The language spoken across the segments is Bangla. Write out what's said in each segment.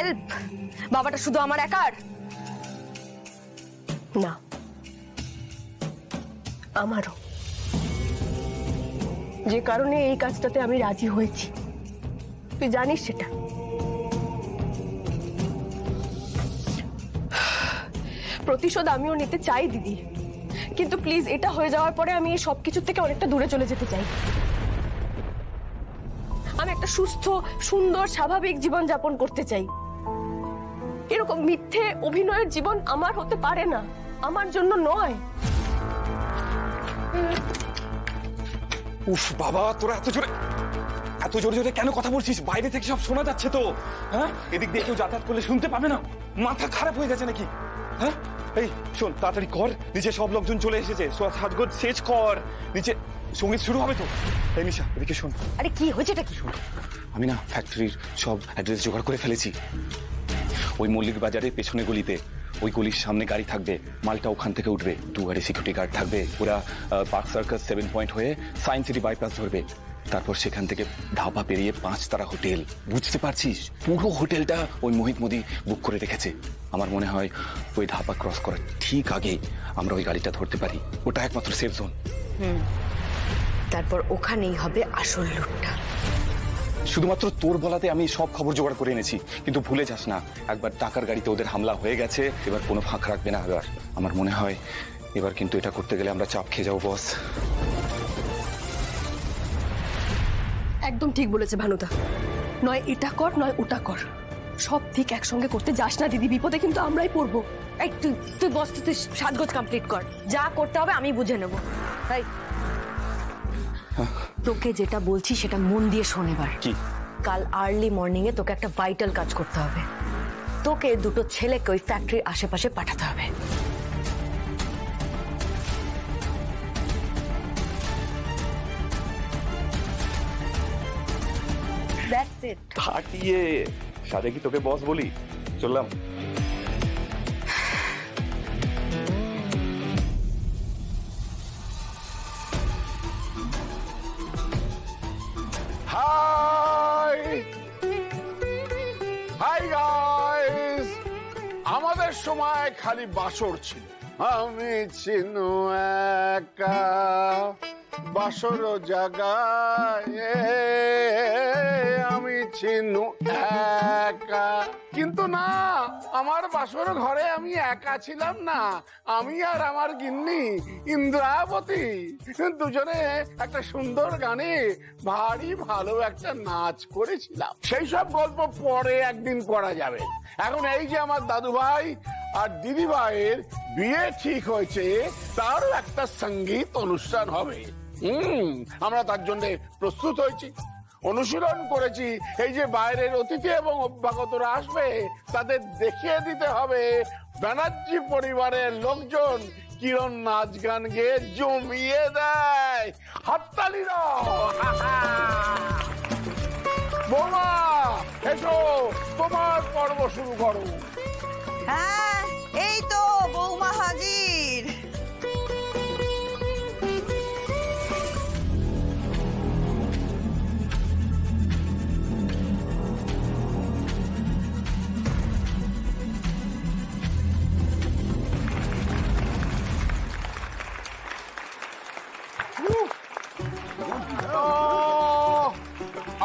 হেল্প? বাবাটা শুধু আমার একার না, আমারও। যে কারণে এই কাজটাতে আমি রাজি হয়েছি, তুই জানিস সেটা। প্রতিশোধ আমিও নিতে চাই দিদি, কিন্তু প্লিজ এটা হয়ে যাওয়ার পরে আমি এই সবকিছু থেকে অনেকটা দূরে চলে যেতে চাই। আমি একটা সুস্থ, সুন্দর, স্বাভাবিক জীবন যাপন করতে চাই। এরকম মিথ্যে অভিনয়ের জীবন আমার হতে পারে না, আমার জন্য নয়। উফ বাবা, তোরা এত জোরে জোরে কেন কথা বলছিস? বাইরে থেকে সব শোনা যাচ্ছে তো। হ্যাঁ, এদিক দিয়ে কেউ যাতায়াত করলে শুনতে পাবে না? মাথা খারাপ হয়ে গেছে নাকি? হ্যাঁ, এই শোন, তাড়াতাড়ি কর, নিচে সব লোকজন চলে এসেছে, সাজগোজ শেষ কর, নিচে সঙ্গীত শুরু হবে তো। এই নিশা, এদিকে শোন। আরে কি হয়েছে, এটা কি? শোন, আমি না ফ্যাক্টরির সব অ্যাড্রেস জোগাড় করে ফেলেছি। ওই মল্লিক বাজারের পেছনে গলিতে, ওই গলির সামনে গাড়ি থাকবে, মালটা ওখান থেকে উঠবে, 2 গাড়ি সিকিউরিটি গার্ড থাকবে। ওরা পার্ক সার্কাস 7 পয়েন্ট হয়ে সায়েন্স সিটি বাইপাস ধরবে, তারপর সেখান থেকে ধাবা পেরিয়ে 5 তারা হোটেল। বুঝতে পারছিস? পুরো হোটেলটা ওই মোহিত মোদি বুক করে রেখেছে। আমার মনে হয় ওই ধাবা ক্রস করার ঠিক আগে আমরা ওই গাড়িটা ধরতে পারি। ওটা একমাত্র সেফ জোন। তারপর ওখানেই হবে আসল লুটটা। শুধুমাত্র তোর বলাতে আমি সব খবর জোগাড় করে এনেছি, কিন্তু ভুলে যাস না, একবার টাকার গাড়িতে ওদের হামলা হয়ে গেছে, এবার কোনো ফাঁক রাখবে না। এবার আমার মনে হয় এবার কিন্তু এটা করতে গেলে আমরা চাপ খেয়ে যাবো বস। একদম ঠিক বলেছে ভানুদা, নয় এটা কর নয় ওটা কর, সব ঠিক একসঙ্গে করতে যাস না দিদি, বিপদে কিন্তু আমরাই পড়বো। এই তুই বস, তুই সাজগোজ কমপ্লিট কর, যা করতে হবে আমি বুঝে নেব। তাই তোকে যেটা বলছি সেটা মন দিয়ে শোন এবার। কি? কাল আর্লি মর্নিং এ তোকে একটা ভাইটাল কাজ করতে হবে। তোকে 2টো ছেলেকে ওই ফ্যাক্টরির আশেপাশে পাঠাতে হবে। That's it. থাকিয়ে সাথে কি তোকে বস বলি? চললাম। হাই হাই গাইস, আমাদের সময় খালি বাসর ছিল। আমি চিনু একা বাসর জাগায়, আমি চিনু একা। কিন্তু না, আমার বাসর ঘরে আমি একা ছিলাম না। আমি আর আমার গিন্নি ইন্দ্রাবতী দুজনে একটা সুন্দর গানে ভারী ভালো একটা নাচ করেছিলাম। সেই সব গল্প পরে একদিন করা যাবে। এখন এই যে আমার দাদু ভাই আর দিদি ভাইয়ের বিয়ে ঠিক হয়েছে, তারও একটা সঙ্গীত অনুষ্ঠান হবে। আমরা তার জন্য প্রস্তুত হয়েছি, অনুশীলন করেছি। এই যে বাইরের অতিথি এবং অভ্যাগতরা আসবে, তাদের দেখিয়ে দিতে হবে ব্যানার্জি পরিবারের লোকজন কিরণ নাচ গান গেয়ে জমিয়ে দেয়। হাততালিরা বৌমা, এসো, তোমার পর্ব শুরু করো। হ্যাঁ, এই তো বৌমা হাজির।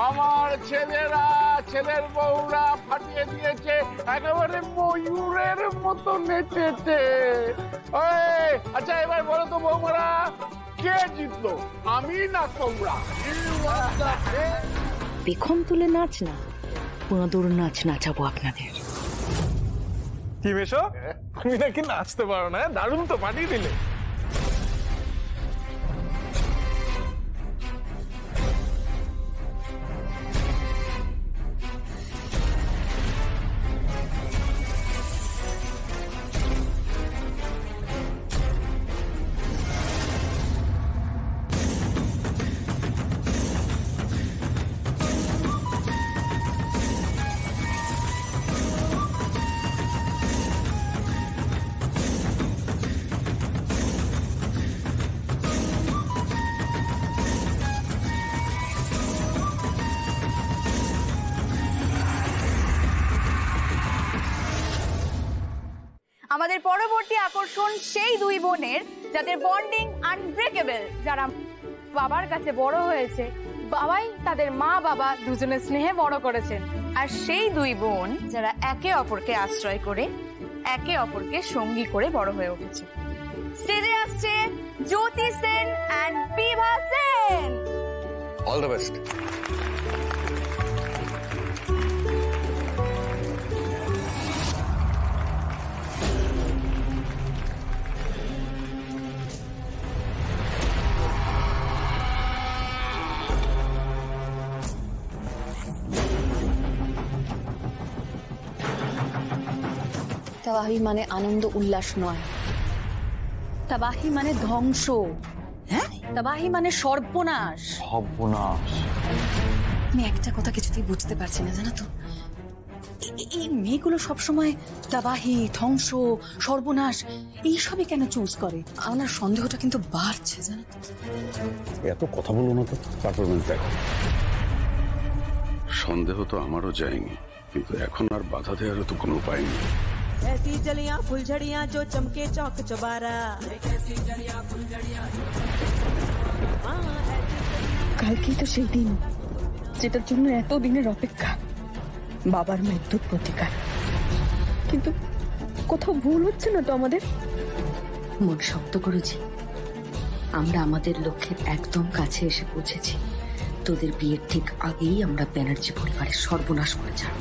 আমার ছেলেরা, ছেলের বউরা ফাটিয়ে দিয়েছে, একেবারে ময়ূরের মতো নেচেছে। আচ্ছা, এবার বলো তো বৌমারা, কে জিতলো, আমি না তোমরা? পেখম তুলে নাচ না, পুনদুর নাচ নাচাবো আপনাদের। কি মেশো, তুমি নাকি নাচতে পারো না? দারুণ তো, পাঠিয়ে দিলে। আমাদের পরবর্তী আকর্ষণ সেই দুই বোনের যাদের বন্ডিং আনব্রেকেবল, যারা বাবার কাছে বড় হয়েছে, বাবাই তাদের মা বাবা দুজনের স্নেহে বড় করেছেন। আর সেই দুই বোন যারা একে অপরকে আশ্রয় করে একে অপরকে সঙ্গী করে বড় হয়ে উঠেছে। স্টেজে আসছে Jyoti Sen and Bibha Sen. All the best. তাবাহি মানে আনন্দ উল্লাস নয়, তাবাহি মানে ধ্বংস। হ্যাঁ, তাবাহি মানে সর্বনাশ। সর্বনাশ। আমি একটা কথা কিছুতেই বুঝতে পারছি না, জানো তো, এই মেয়েগুলো সবসময় তাবাহি, ধ্বংস, সর্বনাশ এইসবই কেন চুজ করে? আমার সন্দেহটা কিন্তু বাড়ছে, জানো তো। এত কথা বলো না তো, পারফরমেন্স দেখো। সন্দেহ তো আমারও যায়নি, কিন্তু এখন আর বাধা দেওয়ারও তো কোনো উপায় নেই। ऐसी जलियां फुलझड़ियां जो चमके चौक चौबारा। কালকেই তো সেই দিন যেটার জন্য এত দিনের অপেক্ষা, বাবার মৃত্যুর প্রতিকার। কিন্তু কোথাও ভুল হচ্ছে না তো আমাদের? মন শক্ত করেছি, আমরা আমাদের লক্ষ্যের একদম কাছে এসে পৌঁছেছি। তোদের বিয়ের ঠিক আগেই আমরা ব্যানার্জি পরিবারের সর্বনাশ করে ছাড়ব।